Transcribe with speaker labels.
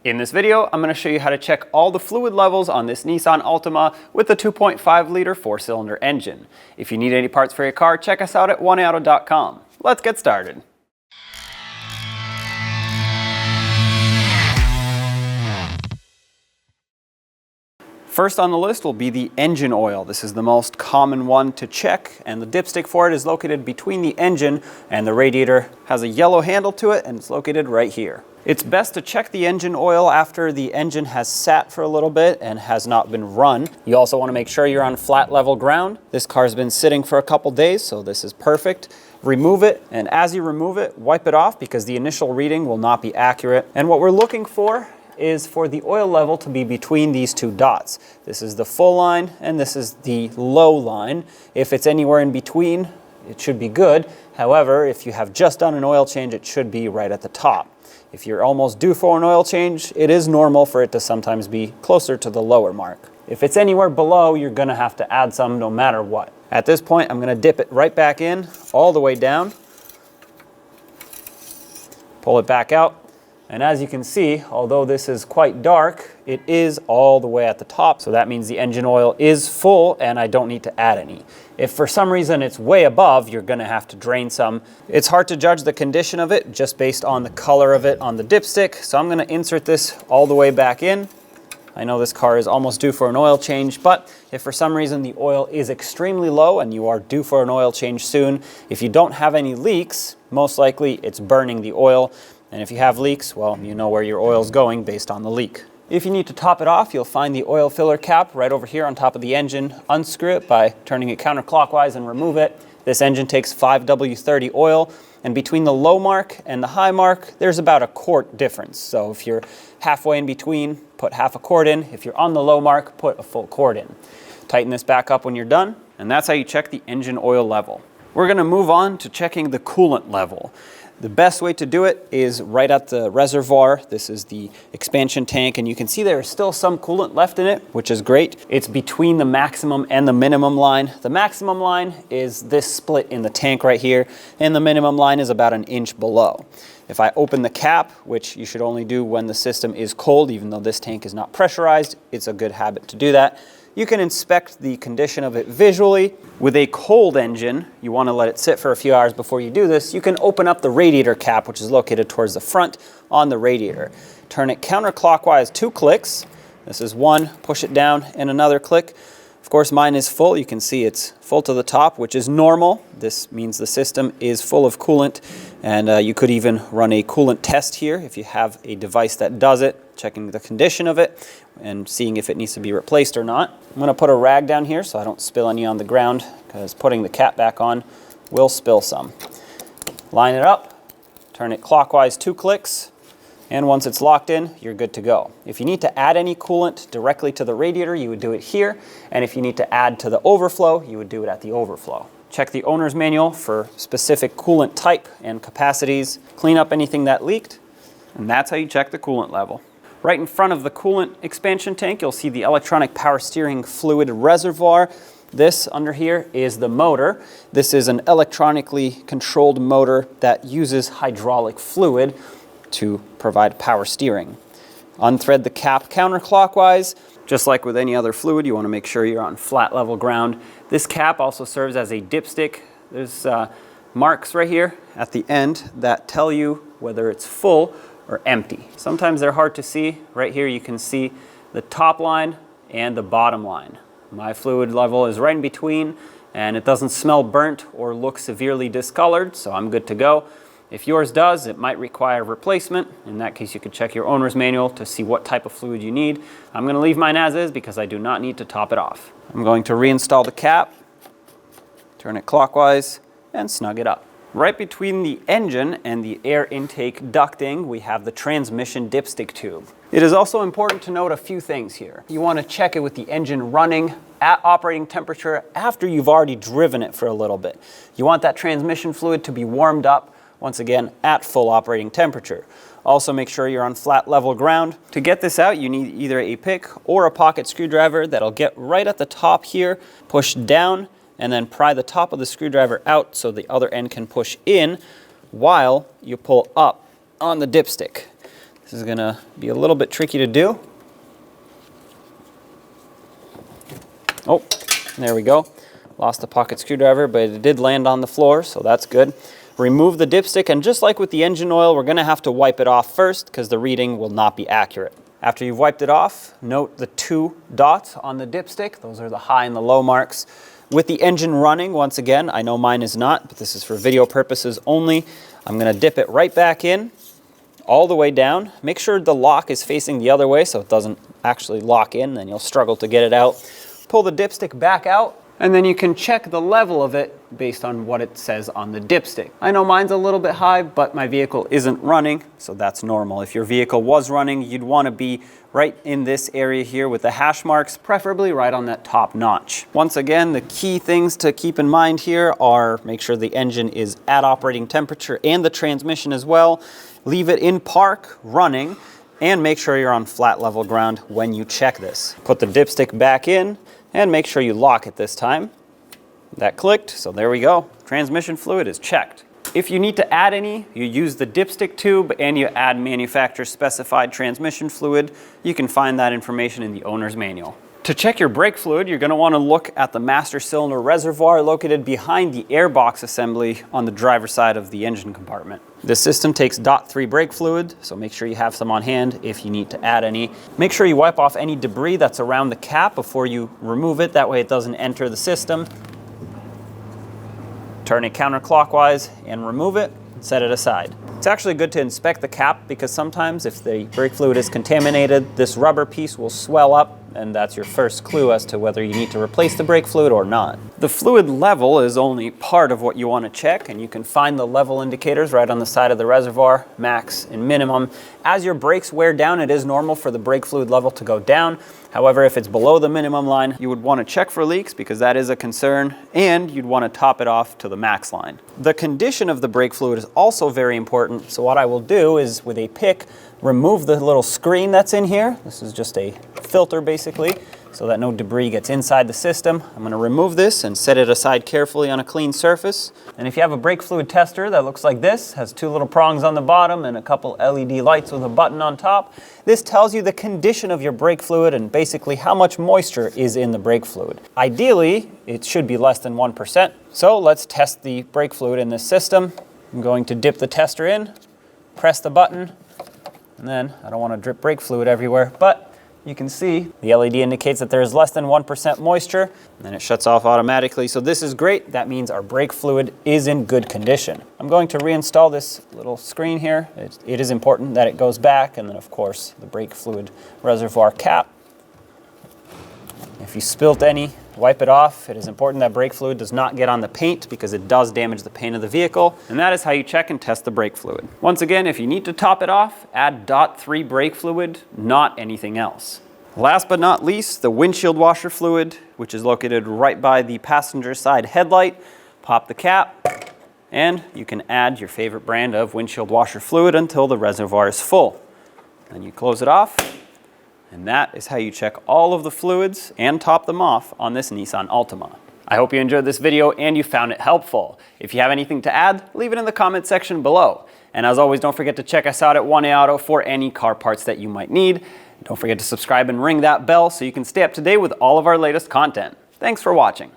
Speaker 1: In this video, I'm going to show you how to check all the fluid levels on this Nissan Altima with the 2.5 liter 4-cylinder engine. If you need any parts for your car, check us out at oneauto.com. Let's get started. First on the list will be the engine oil. This is the most common one to check, and the dipstick for it is located between the engine and the radiator. Has a yellow handle to it, and it's located right here. It's best to check the engine oil after the engine has sat for a little bit and has not been run. You also want to make sure you're on flat level ground. This car's been sitting for a couple days, so this is perfect. Remove it, and as you remove it, wipe it off because the initial reading will not be accurate. And what we're looking for is for the oil level to be between these two dots. This is the full line and this is the low line. If it's anywhere in between, it should be good. However, if you have just done an oil change, it should be right at the top. If you're almost due for an oil change, it is normal for it to sometimes be closer to the lower mark. If it's anywhere below, you're gonna have to add some no matter what. At this point, I'm gonna dip it right back in, all the way down. Pull it back out. And as you can see, although this is quite dark, it is all the way at the top. So that means the engine oil is full and I don't need to add any. If for some reason it's way above, you're gonna have to drain some. It's hard to judge the condition of it just based on the color of it on the dipstick. So I'm gonna insert this all the way back in. I know this car is almost due for an oil change, but if for some reason the oil is extremely low and you are due for an oil change soon, if you don't have any leaks, most likely it's burning the oil. And if you have leaks, well, you know where your oil's going based on the leak. If you need to top it off, you'll find the oil filler cap right over here on top of the engine. Unscrew it by turning it counterclockwise and remove it. This engine takes 5W30 oil, and between the low mark and the high mark, there's about a quart difference. So if you're halfway in between, put half a quart in. If you're on the low mark, put a full quart in. Tighten this back up when you're done, and that's how you check the engine oil level. We're gonna move on to checking the coolant level. The best way to do it is right at the reservoir. This is the expansion tank, and you can see there is still some coolant left in it, which is great. It's between the maximum and the minimum line. The maximum line is this split in the tank right here, and the minimum line is about an inch below. If I open the cap, which you should only do when the system is cold, even though this tank is not pressurized, it's a good habit to do that. You can inspect the condition of it visually. With a cold engine, you want to let it sit for a few hours before you do this. You can open up the radiator cap, which is located towards the front on the radiator. Turn it counterclockwise 2 clicks. This is one, push it down, and another click. Of course, mine is full. You can see it's full to the top, which is normal. This means the system is full of coolant, and you could even run a coolant test here if you have a device that does it, checking the condition of it and seeing if it needs to be replaced or not. I'm going to put a rag down here so I don't spill any on the ground, because putting the cap back on will spill some. Line it up, turn it clockwise 2 clicks, and once it's locked in, you're good to go. If you need to add any coolant directly to the radiator, you would do it here. And if you need to add to the overflow, you would do it at the overflow. Check the owner's manual for specific coolant type and capacities. Clean up anything that leaked, and that's how you check the coolant level. Right in front of the coolant expansion tank, you'll see the electronic power steering fluid reservoir. This under here is the motor. This is an electronically controlled motor that uses hydraulic fluid to provide power steering. Unthread the cap counterclockwise. Just like with any other fluid, you want to make sure you're on flat level ground. This cap also serves as a dipstick. There's marks right here at the end that tell you whether it's full or empty. Sometimes they're hard to see. Right here you can see the top line and the bottom line. My fluid level is right in between, and it doesn't smell burnt or look severely discolored, so I'm good to go. If yours does, it might require replacement. In that case, you could check your owner's manual to see what type of fluid you need. I'm going to leave mine as is because I do not need to top it off. I'm going to reinstall the cap, turn it clockwise, and snug it up. Right between the engine and the air intake ducting, we have the transmission dipstick tube. It is also important to note a few things here. You want to check it with the engine running at operating temperature after you've already driven it for a little bit. You want that transmission fluid to be warmed up, once again, at full operating temperature. Also make sure you're on flat level ground. To get this out, you need either a pick or a pocket screwdriver that'll get right at the top here, push down, and then pry the top of the screwdriver out so the other end can push in while you pull up on the dipstick. This is gonna be a little bit tricky to do. Oh, there we go. Lost the pocket screwdriver, but it did land on the floor, so that's good. Remove the dipstick, and just like with the engine oil, we're gonna have to wipe it off first because the reading will not be accurate. After you've wiped it off, note the 2 dots on the dipstick. Those are the high and the low marks. With the engine running, once again, I know mine is not, but this is for video purposes only. I'm gonna dip it right back in, all the way down. Make sure the lock is facing the other way so it doesn't actually lock in, then you'll struggle to get it out. Pull the dipstick back out, and then you can check the level of it based on what it says on the dipstick. I know mine's a little bit high, but my vehicle isn't running, so that's normal. If your vehicle was running, you'd want to be right in this area here with the hash marks, preferably right on that top notch. Once again, the key things to keep in mind here are make sure the engine is at operating temperature and the transmission as well. Leave it in park, running, and make sure you're on flat level ground when you check this. Put the dipstick back in, and make sure you lock it this time. That clicked, so there we go. Transmission fluid is checked. If you need to add any, you use the dipstick tube and you add manufacturer specified transmission fluid. You can find that information in the owner's manual. To check your brake fluid, you're going to want to look at the master cylinder reservoir located behind the airbox assembly on the driver's side of the engine compartment. This system takes .3 brake fluid, so make sure you have some on hand if you need to add any. Make sure you wipe off any debris that's around the cap before you remove it, that way it doesn't enter the system. Turn it counterclockwise and remove it, set it aside. It's actually good to inspect the cap because sometimes if the brake fluid is contaminated, this rubber piece will swell up, and that's your first clue as to whether you need to replace the brake fluid or not. The fluid level is only part of what you want to check, and you can find the level indicators right on the side of the reservoir, max and minimum. As your brakes wear down, it is normal for the brake fluid level to go down. However, if it's below the minimum line, you would want to check for leaks because that is a concern, and you'd want to top it off to the max line. The condition of the brake fluid is also very important, so what I will do is with a pick, remove the little screen that's in here. This is just a filter basically, so that no debris gets inside the system. I'm going to remove this and set it aside carefully on a clean surface. And if you have a brake fluid tester that looks like this, has 2 little prongs on the bottom and a couple LED lights with a button on top, this tells you the condition of your brake fluid and basically how much moisture is in the brake fluid. Ideally, it should be less than 1%. So let's test the brake fluid in this system. I'm going to dip the tester in, press the button, and then I don't want to drip brake fluid everywhere, but you can see the LED indicates that there is less than 1% moisture, and then it shuts off automatically. So this is great. That means our brake fluid is in good condition. I'm going to reinstall this little screen here. It is important that it goes back, and then of course the brake fluid reservoir cap. If you spilt any, wipe it off. It is important that brake fluid does not get on the paint because it does damage the paint of the vehicle. And that is how you check and test the brake fluid. Once again, if you need to top it off, add .3 brake fluid, not anything else. Last but not least, the windshield washer fluid, which is located right by the passenger side headlight. Pop the cap, and you can add your favorite brand of windshield washer fluid until the reservoir is full. Then you close it off. And that is how you check all of the fluids and top them off on this Nissan Altima. I hope you enjoyed this video and you found it helpful. If you have anything to add, leave it in the comment section below. And as always, don't forget to check us out at 1A Auto for any car parts that you might need. Don't forget to subscribe and ring that bell so you can stay up to date with all of our latest content. Thanks for watching.